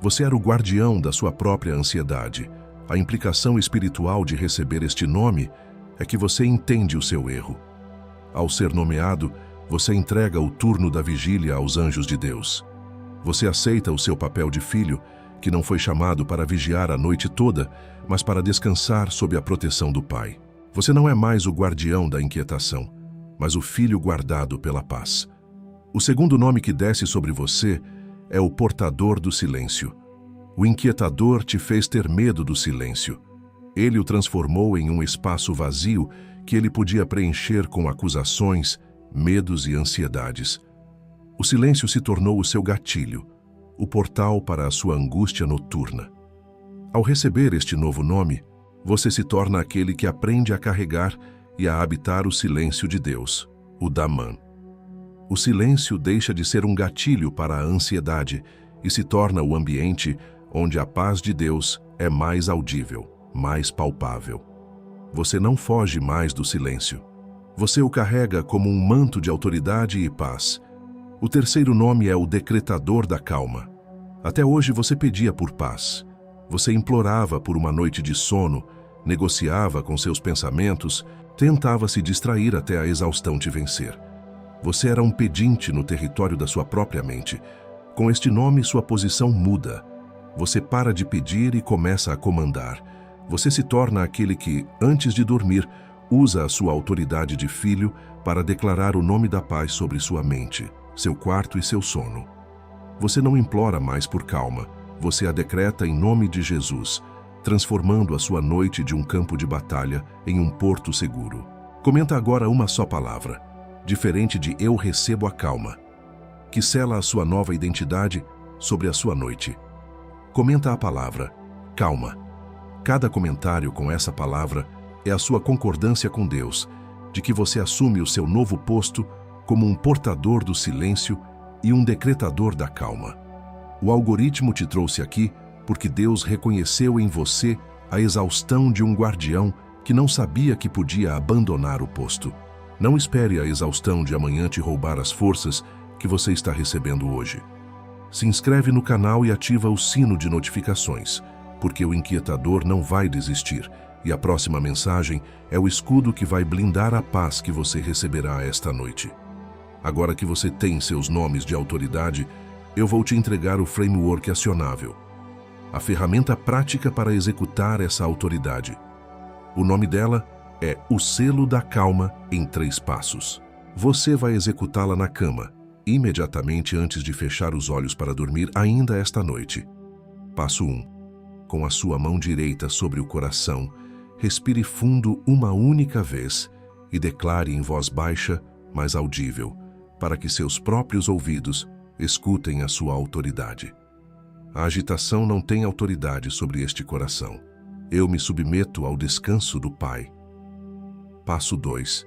[SPEAKER 1] Você era o guardião da sua própria ansiedade. A implicação espiritual de receber este nome é que você entende o seu erro. Ao ser nomeado, você entrega o turno da vigília aos anjos de Deus. Você aceita o seu papel de filho, que não foi chamado para vigiar a noite toda, mas para descansar sob a proteção do Pai. Você não é mais o guardião da inquietação, mas o filho guardado pela paz. O segundo nome que desce sobre você é o portador do silêncio. O inquietador te fez ter medo do silêncio. Ele o transformou em um espaço vazio que ele podia preencher com acusações, medos e ansiedades. O silêncio se tornou o seu gatilho, o portal para a sua angústia noturna. Ao receber este novo nome, você se torna aquele que aprende a carregar e a habitar o silêncio de Deus, o Damã. O silêncio deixa de ser um gatilho para a ansiedade e se torna o ambiente onde a paz de Deus é mais audível, mais palpável. Você não foge mais do silêncio. Você o carrega como um manto de autoridade e paz. O terceiro nome é o decretador da calma. Até hoje você pedia por paz. Você implorava por uma noite de sono, negociava com seus pensamentos, tentava se distrair até a exaustão te vencer. Você era um pedinte no território da sua própria mente. Com este nome, sua posição muda. Você para de pedir e começa a comandar. Você se torna aquele que, antes de dormir, usa a sua autoridade de filho para declarar o nome da paz sobre sua mente, seu quarto e seu sono. Você não implora mais por calma, você a decreta em nome de Jesus, transformando a sua noite de um campo de batalha em um porto seguro. Comenta agora uma só palavra, diferente de eu recebo a calma, que sela a sua nova identidade sobre a sua noite. Comenta a palavra calma. Cada comentário com essa palavra é a sua concordância com Deus, de que você assume o seu novo posto como um portador do silêncio e um decretador da calma. O algoritmo te trouxe aqui porque Deus reconheceu em você a exaustão de um guardião que não sabia que podia abandonar o posto. Não espere a exaustão de amanhã te roubar as forças que você está recebendo hoje. Se inscreve no canal e ativa o sino de notificações, porque o inquietador não vai desistir, e a próxima mensagem é o escudo que vai blindar a paz que você receberá esta noite. Agora que você tem seus nomes de autoridade, eu vou te entregar o framework acionável, a ferramenta prática para executar essa autoridade. O nome dela é o selo da calma em 3 passos. Você vai executá-la na cama, imediatamente antes de fechar os olhos para dormir ainda esta noite. Passo 1. Com a sua mão direita sobre o coração, respire fundo uma única vez e declare em voz baixa, mas audível, para que seus próprios ouvidos escutem a sua autoridade. A agitação não tem autoridade sobre este coração. Eu me submeto ao descanso do Pai. Passo 2.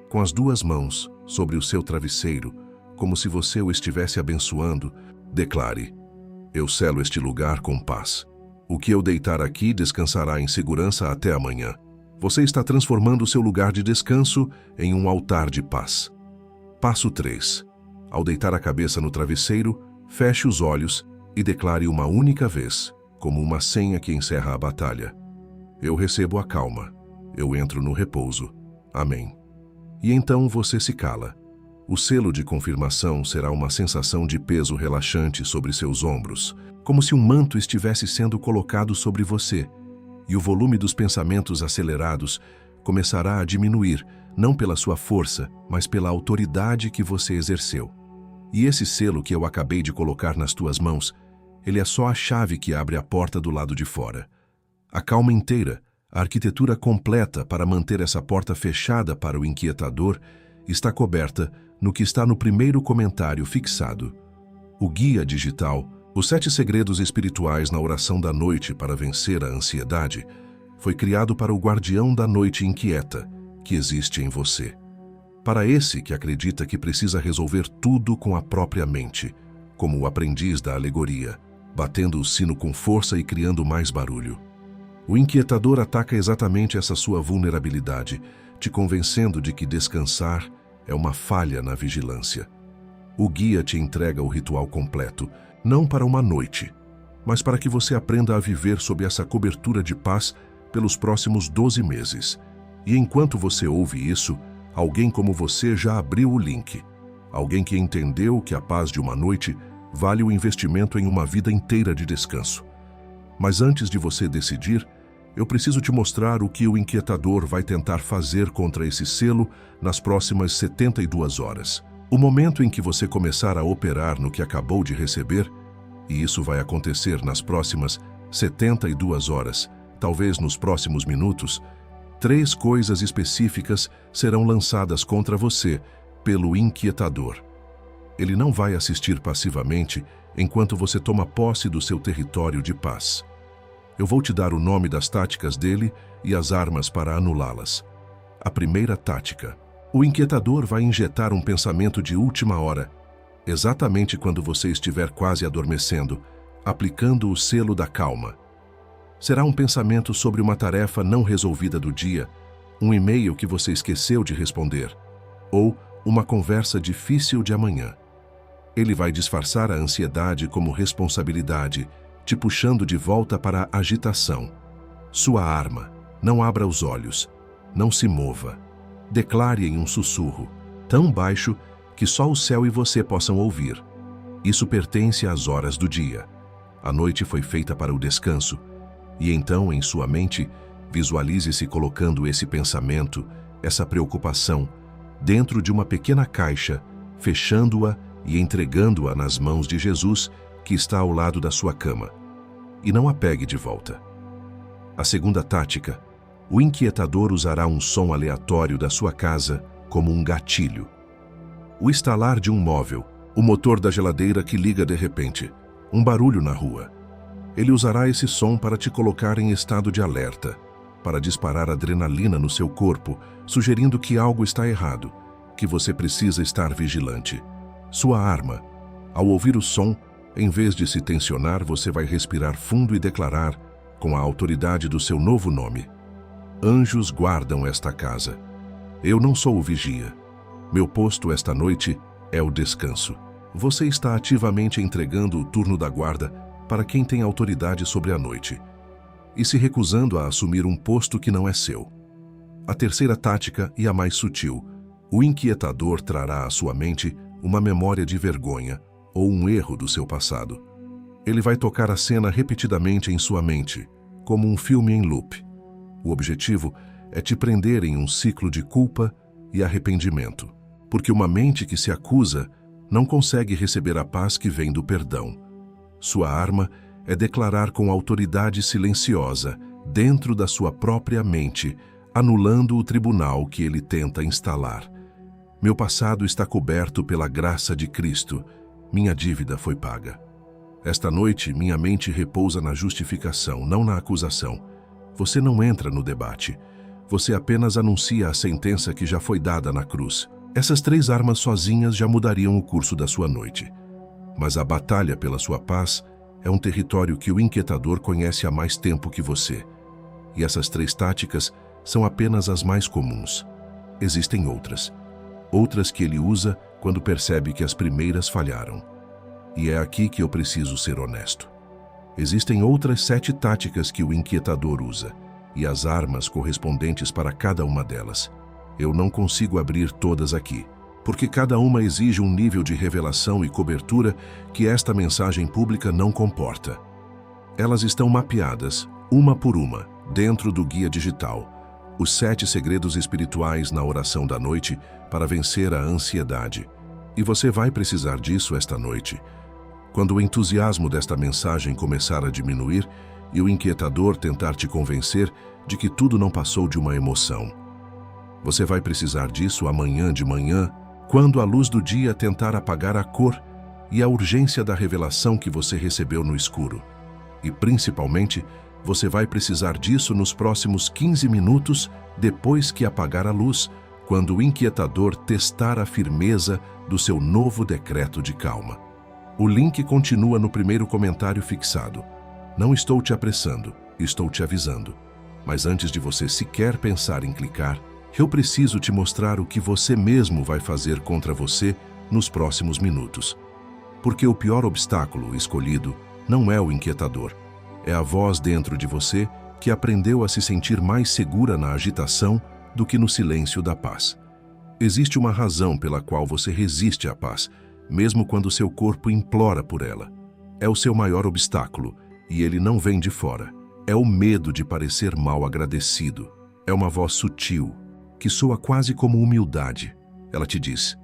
[SPEAKER 1] Com as duas mãos sobre o seu travesseiro, como se você o estivesse abençoando, declare: eu selo este lugar com paz. O que eu deitar aqui descansará em segurança até amanhã. Você está transformando o seu lugar de descanso em um altar de paz. Passo 3. Ao deitar a cabeça no travesseiro, feche os olhos e declare uma única vez, como uma senha que encerra a batalha: eu recebo a calma, eu entro no repouso. Amém. E então você se cala. O selo de confirmação será uma sensação de peso relaxante sobre seus ombros, como se um manto estivesse sendo colocado sobre você, e o volume dos pensamentos acelerados começará a diminuir, não pela sua força, mas pela autoridade que você exerceu. E esse selo que eu acabei de colocar nas tuas mãos, ele é só a chave que abre a porta do lado de fora. A calma inteira, a arquitetura completa para manter essa porta fechada para o inquietador, está coberta no que está no primeiro comentário fixado. O guia digital, Os 7 Segredos Espirituais na Oração da Noite para Vencer a Ansiedade, foi criado para o guardião da noite inquieta que existe em você. Para esse que acredita que precisa resolver tudo com a própria mente, como o aprendiz da alegoria, batendo o sino com força e criando mais barulho. O inquietador ataca exatamente essa sua vulnerabilidade, te convencendo de que descansar é uma falha na vigilância. O guia te entrega o ritual completo, não para uma noite, mas para que você aprenda a viver sob essa cobertura de paz pelos próximos 12 meses. E enquanto você ouve isso, alguém como você já abriu o link. Alguém que entendeu que a paz de uma noite vale o investimento em uma vida inteira de descanso. Mas antes de você decidir, eu preciso te mostrar o que o inquietador vai tentar fazer contra esse selo nas próximas 72 horas. O momento em que você começar a operar no que acabou de receber, e isso vai acontecer nas próximas 72 horas, talvez nos próximos minutos, 3 coisas específicas serão lançadas contra você pelo inquietador. Ele não vai assistir passivamente enquanto você toma posse do seu território de paz. Eu vou te dar o nome das táticas dele e as armas para anulá-las. A primeira tática. O inquietador vai injetar um pensamento de última hora, exatamente quando você estiver quase adormecendo, aplicando o selo da calma. Será um pensamento sobre uma tarefa não resolvida do dia, um e-mail que você esqueceu de responder, ou uma conversa difícil de amanhã. Ele vai disfarçar a ansiedade como responsabilidade, te puxando de volta para a agitação. Sua arma: não abra os olhos, não se mova. Declare em um sussurro, tão baixo que só o céu e você possam ouvir: isso pertence às horas do dia. A noite foi feita para o descanso. E então, em sua mente, visualize-se colocando esse pensamento, essa preocupação, dentro de uma pequena caixa, fechando-a e entregando-a nas mãos de Jesus, que está ao lado da sua cama. E não a pegue de volta. A segunda tática: o inquietador usará um som aleatório da sua casa como um gatilho. O estalar de um móvel, o motor da geladeira que liga de repente, um barulho na rua. Ele usará esse som para te colocar em estado de alerta, para disparar adrenalina no seu corpo, sugerindo que algo está errado, que você precisa estar vigilante. Sua arma: ao ouvir o som, em vez de se tensionar, você vai respirar fundo e declarar, com a autoridade do seu novo nome: anjos guardam esta casa. Eu não sou o vigia. Meu posto esta noite é o descanso. Você está ativamente entregando o turno da guarda para quem tem autoridade sobre a noite, e se recusando a assumir um posto que não é seu. A terceira tática, e a mais sutil: o inquietador trará à sua mente uma memória de vergonha ou um erro do seu passado. Ele vai tocar a cena repetidamente em sua mente, como um filme em loop. O objetivo é te prender em um ciclo de culpa e arrependimento, porque uma mente que se acusa não consegue receber a paz que vem do perdão. Sua arma é declarar com autoridade silenciosa, dentro da sua própria mente, anulando o tribunal que ele tenta instalar: meu passado está coberto pela graça de Cristo, minha dívida foi paga. Esta noite, minha mente repousa na justificação, não na acusação. Você não entra no debate. Você apenas anuncia a sentença que já foi dada na cruz. Essas 3 armas sozinhas já mudariam o curso da sua noite. Mas a batalha pela sua paz é um território que o inquietador conhece há mais tempo que você. E essas 3 táticas são apenas as mais comuns. Existem outras. Outras que ele usa quando percebe que as primeiras falharam. E é aqui que eu preciso ser honesto. Existem outras 7 táticas que o inquietador usa, e as armas correspondentes para cada uma delas. Eu não consigo abrir todas aqui, porque cada uma exige um nível de revelação e cobertura que esta mensagem pública não comporta. Elas estão mapeadas, uma por uma, dentro do guia digital. Os 7 segredos espirituais na oração da noite para vencer a ansiedade. E você vai precisar disso esta noite. Quando o entusiasmo desta mensagem começar a diminuir e o inquietador tentar te convencer de que tudo não passou de uma emoção. Você vai precisar disso amanhã de manhã, quando a luz do dia tentar apagar a cor e a urgência da revelação que você recebeu no escuro. E, principalmente, você vai precisar disso nos próximos 15 minutos depois que apagar a luz, quando o inquietador testar a firmeza do seu novo decreto de calma. O link continua no primeiro comentário fixado. Não estou te apressando, estou te avisando. Mas antes de você sequer pensar em clicar, eu preciso te mostrar o que você mesmo vai fazer contra você nos próximos minutos. Porque o pior obstáculo escolhido não é o inquietador. É a voz dentro de você que aprendeu a se sentir mais segura na agitação do que no silêncio da paz. Existe uma razão pela qual você resiste à paz, mesmo quando seu corpo implora por ela. É o seu maior obstáculo, e ele não vem de fora. É o medo de parecer mal agradecido. É uma voz sutil, que soa quase como humildade. Ela te diz: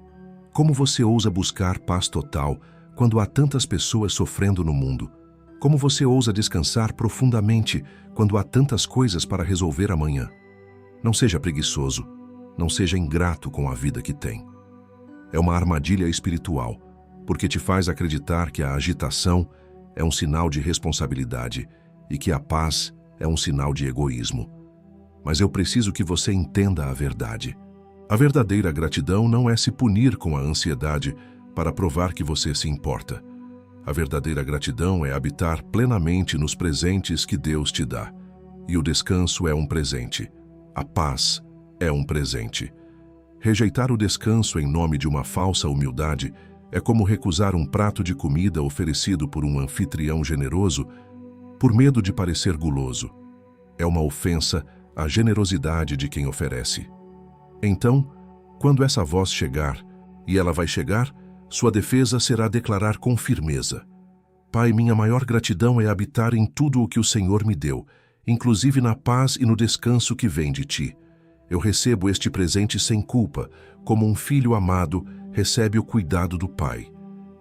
[SPEAKER 1] como você ousa buscar paz total quando há tantas pessoas sofrendo no mundo? Como você ousa descansar profundamente quando há tantas coisas para resolver amanhã? Não seja preguiçoso, não seja ingrato com a vida que tem. É uma armadilha espiritual, porque te faz acreditar que a agitação é um sinal de responsabilidade e que a paz é um sinal de egoísmo. Mas eu preciso que você entenda a verdade. A verdadeira gratidão não é se punir com a ansiedade para provar que você se importa. A verdadeira gratidão é habitar plenamente nos presentes que Deus te dá. E o descanso é um presente. A paz é um presente. Rejeitar o descanso em nome de uma falsa humildade é como recusar um prato de comida oferecido por um anfitrião generoso por medo de parecer guloso. É uma ofensa à generosidade de quem oferece. Então, quando essa voz chegar, e ela vai chegar, sua defesa será declarar com firmeza: Pai, minha maior gratidão é habitar em tudo o que o Senhor me deu, inclusive na paz e no descanso que vem de Ti. Eu recebo este presente sem culpa, como um filho amado recebe o cuidado do Pai.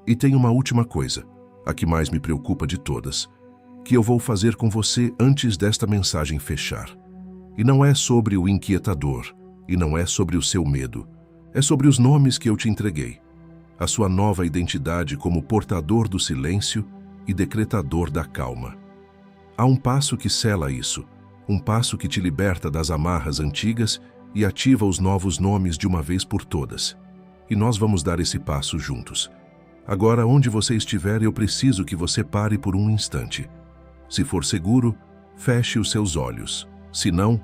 [SPEAKER 1] E tem uma última coisa, a que mais me preocupa de todas, que eu vou fazer com você antes desta mensagem fechar. E não é sobre o inquietador, e não é sobre o seu medo. É sobre os nomes que eu te entreguei. A sua nova identidade como portador do silêncio e decretador da calma. Há um passo que sela isso, um passo que te liberta das amarras antigas e ativa os novos nomes de uma vez por todas. E nós vamos dar esse passo juntos. Agora, onde você estiver, eu preciso que você pare por um instante. Se for seguro, feche os seus olhos. Se não,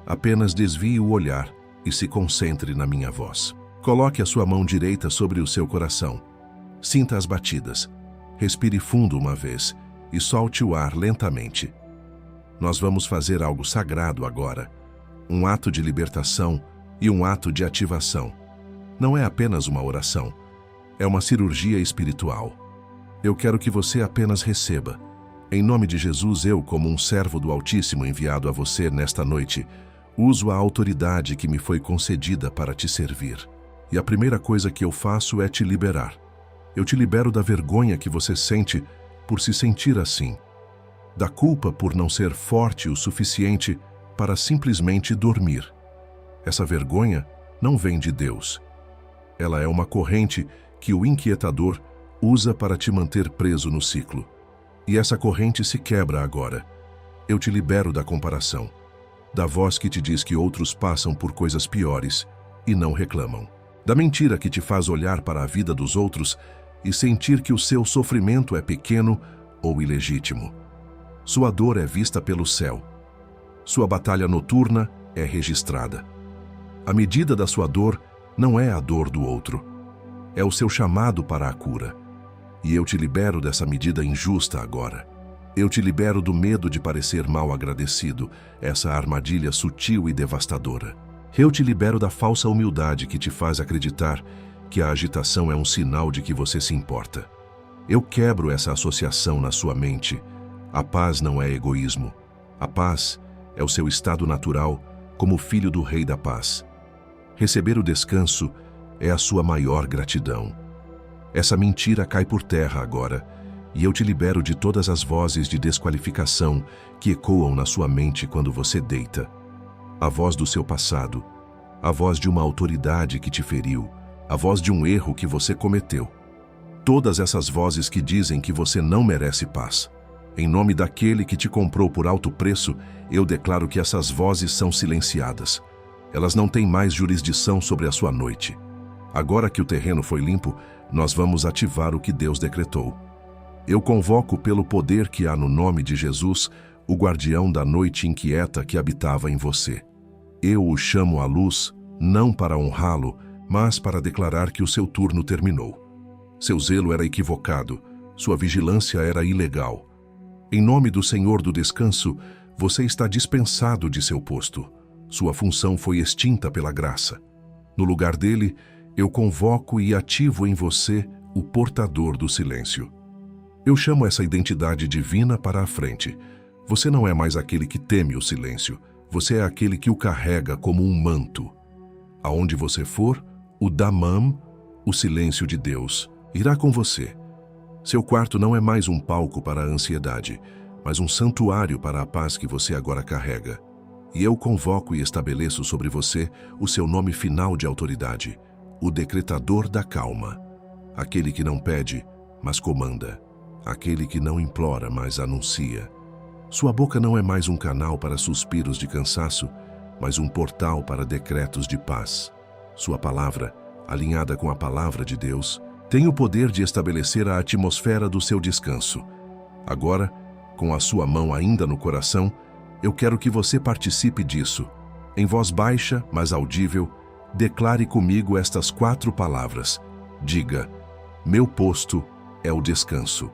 [SPEAKER 1] apenas desvie o olhar e se concentre na minha voz. Coloque a sua mão direita sobre o seu coração. Sinta as batidas. Respire fundo uma vez e solte o ar lentamente. Nós vamos fazer algo sagrado agora. Um ato de libertação e um ato de ativação. Não é apenas uma oração. É uma cirurgia espiritual. Eu quero que você apenas receba. Em nome de Jesus, eu, como um servo do Altíssimo enviado a você nesta noite, uso a autoridade que me foi concedida para te servir. E a primeira coisa que eu faço é te liberar. Eu te libero da vergonha que você sente por se sentir assim. Da culpa por não ser forte o suficiente para simplesmente dormir. Essa vergonha não vem de Deus. Ela é uma corrente que o inquietador usa para te manter preso no ciclo. E essa corrente se quebra agora. Eu te libero da comparação, da voz que te diz que outros passam por coisas piores e não reclamam, da mentira que te faz olhar para a vida dos outros e sentir que o seu sofrimento é pequeno ou ilegítimo. Sua dor é vista pelo céu. Sua batalha noturna é registrada. A medida da sua dor não é a dor do outro. É o seu chamado para a cura. E eu te libero dessa medida injusta agora. Eu te libero do medo de parecer mal agradecido, essa armadilha sutil e devastadora. Eu te libero da falsa humildade que te faz acreditar que a agitação é um sinal de que você se importa. Eu quebro essa associação na sua mente. A paz não é egoísmo. A paz é o seu estado natural como filho do Rei da Paz. Receber o descanso é a sua maior gratidão. Essa mentira cai por terra agora, e eu te libero de todas as vozes de desqualificação que ecoam na sua mente quando você deita. A voz do seu passado, a voz de uma autoridade que te feriu, a voz de um erro que você cometeu. Todas essas vozes que dizem que você não merece paz. Em nome daquele que te comprou por alto preço, eu declaro que essas vozes são silenciadas. Elas não têm mais jurisdição sobre a sua noite. Agora que o terreno foi limpo, nós vamos ativar o que Deus decretou. Eu convoco pelo poder que há no nome de Jesus, o guardião da noite inquieta que habitava em você. Eu o chamo à luz, não para honrá-lo, mas para declarar que o seu turno terminou. Seu zelo era equivocado, sua vigilância era ilegal. Em nome do Senhor do Descanso, você está dispensado de seu posto. Sua função foi extinta pela graça. No lugar dele, eu convoco e ativo em você o portador do silêncio. Eu chamo essa identidade divina para a frente. Você não é mais aquele que teme o silêncio. Você é aquele que o carrega como um manto. Aonde você for, o Damam, o silêncio de Deus, irá com você. Seu quarto não é mais um palco para a ansiedade, mas um santuário para a paz que você agora carrega. E eu convoco e estabeleço sobre você o seu nome final de autoridade, o decretador da calma, aquele que não pede, mas comanda, aquele que não implora, mas anuncia. Sua boca não é mais um canal para suspiros de cansaço, mas um portal para decretos de paz. Sua palavra, alinhada com a palavra de Deus, tem o poder de estabelecer a atmosfera do seu descanso. Agora, com a sua mão ainda no coração, eu quero que você participe disso. Em voz baixa, mas audível, declare comigo estas 4 palavras. Diga: meu posto é o descanso.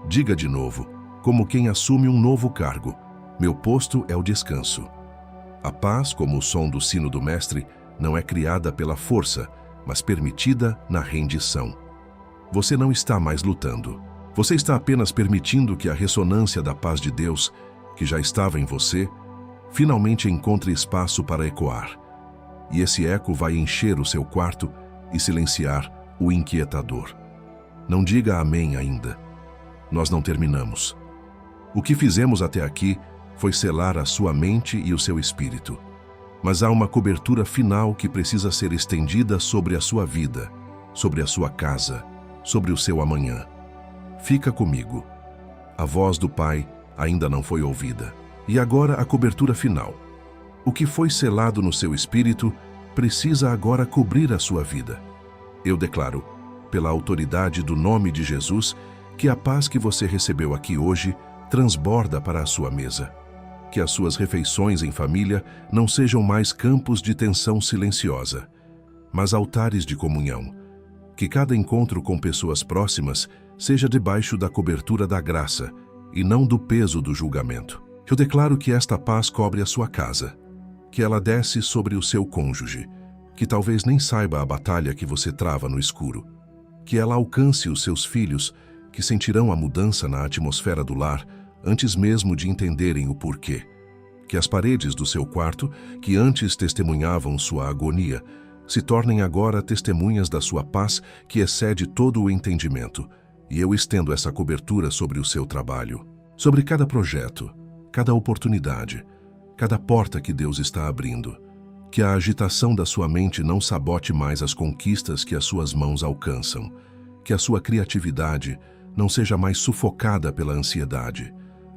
[SPEAKER 1] Diga de novo, como quem assume um novo cargo: meu posto é o descanso. A paz, como o som do sino do mestre, não é criada pela força, mas permitida na rendição. Você não está mais lutando. Você está apenas permitindo que a ressonância da paz de Deus, que já estava em você, finalmente encontre espaço para ecoar. E esse eco vai encher o seu quarto e silenciar o inquietador. Não diga amém ainda. Nós não terminamos. O que fizemos até aqui foi selar a sua mente e o seu espírito. Mas há uma cobertura final que precisa ser estendida sobre a sua vida, sobre a sua casa, sobre o seu amanhã. Fica comigo. A voz do Pai ainda não foi ouvida. E agora a cobertura final. O que foi selado no seu espírito precisa agora cobrir a sua vida. Eu declaro, pela autoridade do nome de Jesus, que a paz que você recebeu aqui hoje transborda para a sua mesa. Que as suas refeições em família não sejam mais campos de tensão silenciosa, mas altares de comunhão. Que cada encontro com pessoas próximas seja debaixo da cobertura da graça e não do peso do julgamento. Eu declaro que esta paz cobre a sua casa, que ela desce sobre o seu cônjuge, que talvez nem saiba a batalha que você trava no escuro, que ela alcance os seus filhos, que sentirão a mudança na atmosfera do lar antes mesmo de entenderem o porquê, que as paredes do seu quarto, que antes testemunhavam sua agonia, se tornem agora testemunhas da sua paz que excede todo o entendimento, e eu estendo essa cobertura sobre o seu trabalho, sobre cada projeto, cada oportunidade, cada porta que Deus está abrindo. Que a agitação da sua mente não sabote mais as conquistas que as suas mãos alcançam. Que a sua criatividade Não seja mais sufocada pela ansiedade.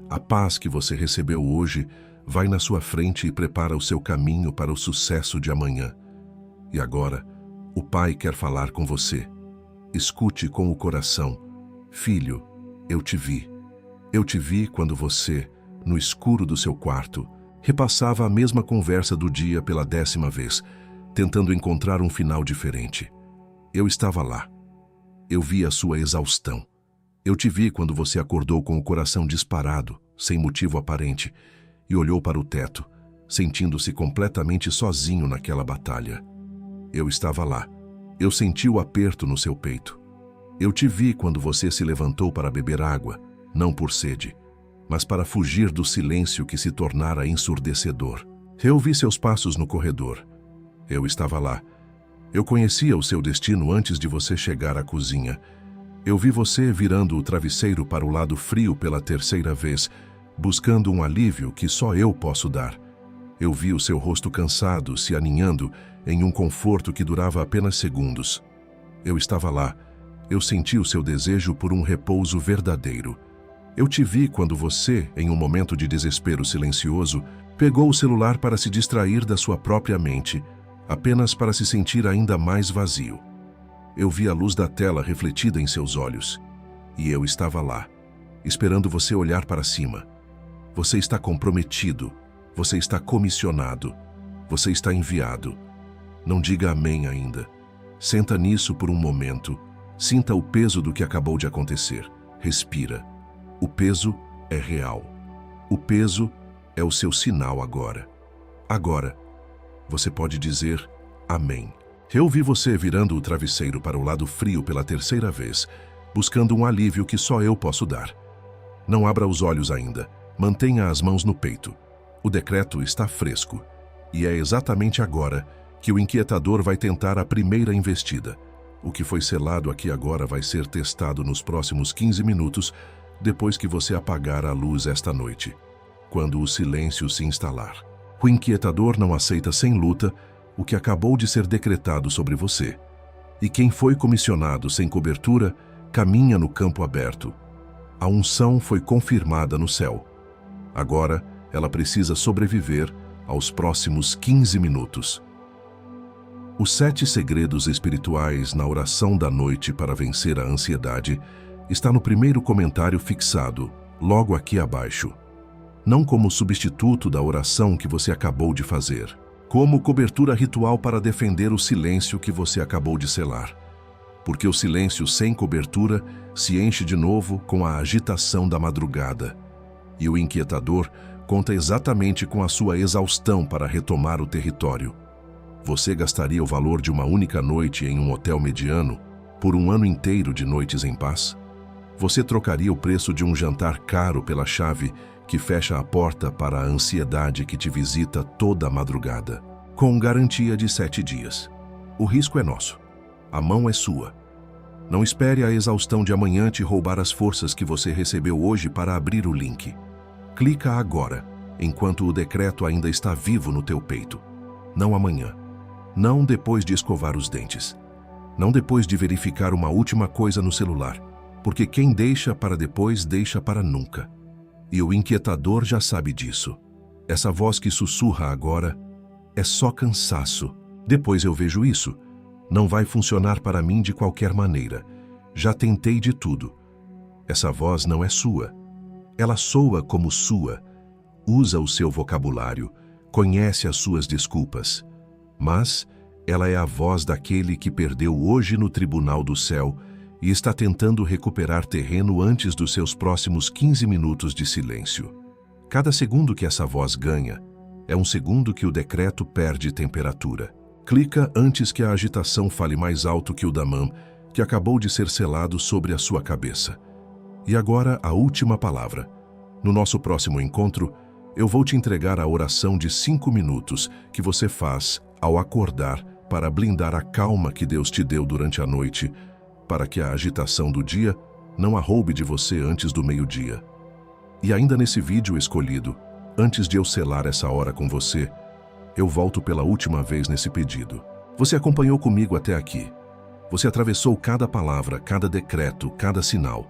[SPEAKER 1] A paz que você recebeu hoje vai na sua frente e prepara o seu caminho para o sucesso de amanhã. E agora, o Pai quer falar com você. Escute com o coração. Filho, eu te vi. Eu te vi quando você, no escuro do seu quarto, repassava a mesma conversa do dia pela 10ª vez, tentando encontrar um final diferente. Eu estava lá. Eu vi a sua exaustão. Eu te vi quando você acordou com o coração disparado, sem motivo aparente, e olhou para o teto, sentindo-se completamente sozinho naquela batalha. Eu estava lá. Eu senti o aperto no seu peito. Eu te vi quando você se levantou para beber água, não por sede, mas para fugir do silêncio que se tornara ensurdecedor. Eu vi seus passos no corredor. Eu estava lá. Eu conhecia o seu destino antes de você chegar à cozinha. Eu vi você virando o travesseiro para o lado frio pela 3ª vez, buscando um alívio que só eu posso dar. Eu vi o seu rosto cansado se aninhando em um conforto que durava apenas segundos. Eu estava lá. Eu senti o seu desejo por um repouso verdadeiro. Eu te vi quando você, em um momento de desespero silencioso, pegou o celular para se distrair da sua própria mente, apenas para se sentir ainda mais vazio. Eu vi a luz da tela refletida em seus olhos. E eu estava lá, esperando você olhar para cima. Você está comprometido. Você está comissionado. Você está enviado. Não diga amém ainda. Senta nisso por um momento. Sinta o peso do que acabou de acontecer. Respira. O peso é real. O peso é o seu sinal agora. Agora, você pode dizer amém. Eu vi você virando o travesseiro para o lado frio pela 3ª vez, buscando um alívio que só eu posso dar. Não abra os olhos ainda. Mantenha as mãos no peito. O decreto está fresco. E é exatamente agora que o inquietador vai tentar a primeira investida. O que foi selado aqui agora vai ser testado nos próximos 15 minutos, depois que você apagar a luz esta noite, quando o silêncio se instalar. O inquietador não aceita sem luta o que acabou de ser decretado sobre você. E quem foi comissionado sem cobertura, caminha no campo aberto. A unção foi confirmada no céu. Agora, ela precisa sobreviver aos próximos 15 minutos. Os 7 segredos espirituais na oração da noite para vencer a ansiedade está no primeiro comentário fixado, logo aqui abaixo. Não como substituto da oração que você acabou de fazer, como cobertura ritual para defender o silêncio que você acabou de selar. Porque o silêncio sem cobertura se enche de novo com a agitação da madrugada. E o inquietador conta exatamente com a sua exaustão para retomar o território. Você gastaria o valor de uma única noite em um hotel mediano por um ano inteiro de noites em paz? Você trocaria o preço de um jantar caro pela chave que fecha a porta para a ansiedade que te visita toda a madrugada, com garantia de 7 dias. O risco é nosso. A mão é sua. Não espere a exaustão de amanhã te roubar as forças que você recebeu hoje para abrir o link. Clica agora, enquanto o decreto ainda está vivo no teu peito. Não amanhã. Não depois de escovar os dentes. Não depois de verificar uma última coisa no celular, porque quem deixa para depois deixa para nunca. E o inquietador já sabe disso. Essa voz que sussurra agora é só cansaço. Depois eu vejo isso. Não vai funcionar para mim de qualquer maneira. Já tentei de tudo. Essa voz não é sua. Ela soa como sua. Usa o seu vocabulário. Conhece as suas desculpas. Mas ela é a voz daquele que perdeu hoje no tribunal do céu e está tentando recuperar terreno antes dos seus próximos 15 minutos de silêncio. Cada segundo que essa voz ganha é um segundo que o decreto perde temperatura. Clica antes que a agitação fale mais alto que o damam, que acabou de ser selado sobre a sua cabeça. E agora a última palavra. No nosso próximo encontro, eu vou te entregar a oração de 5 minutos que você faz ao acordar para blindar a calma que Deus te deu durante a noite, para que a agitação do dia não a roube de você antes do meio-dia. E ainda nesse vídeo escolhido, antes de eu selar essa hora com você, eu volto pela última vez nesse pedido. Você acompanhou comigo até aqui. Você atravessou cada palavra, cada decreto, cada sinal.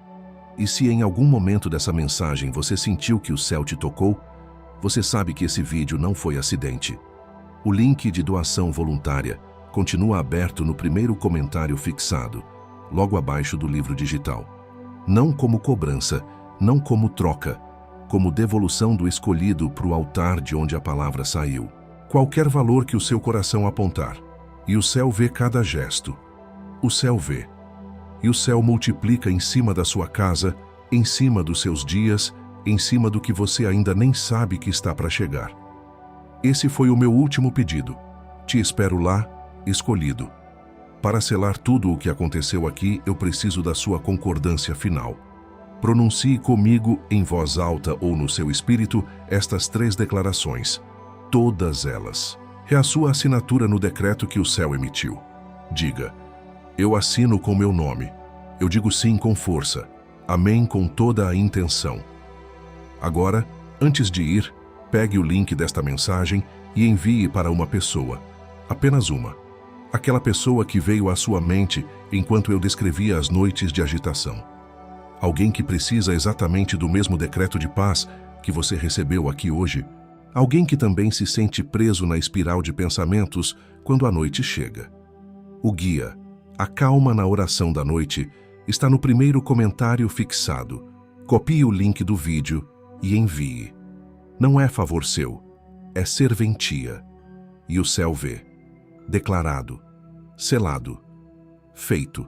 [SPEAKER 1] E se em algum momento dessa mensagem você sentiu que o céu te tocou, você sabe que esse vídeo não foi acidente. O link de doação voluntária continua aberto no primeiro comentário fixado, logo abaixo do livro digital. Não como cobrança, não como troca, como devolução do escolhido para o altar de onde a palavra saiu. Qualquer valor que o seu coração apontar, e o céu vê cada gesto. O céu vê. E o céu multiplica em cima da sua casa, em cima dos seus dias, em cima do que você ainda nem sabe que está para chegar. Esse foi o meu último pedido. Te espero lá, escolhido. Para selar tudo o que aconteceu aqui, eu preciso da sua concordância final. Pronuncie comigo, em voz alta ou no seu espírito, estas 3 declarações. Todas elas. É a sua assinatura no decreto que o céu emitiu. Diga: eu assino com meu nome. Eu digo sim com força. Amém com toda a intenção. Agora, antes de ir, pegue o link desta mensagem e envie para uma pessoa. Apenas uma. Aquela pessoa que veio à sua mente enquanto eu descrevia as noites de agitação. Alguém que precisa exatamente do mesmo decreto de paz que você recebeu aqui hoje. Alguém que também se sente preso na espiral de pensamentos quando a noite chega. O guia, a calma na oração da noite, está no primeiro comentário fixado. Copie o link do vídeo e envie. Não é favor seu, é serventia. E o céu vê. Declarado, selado, feito.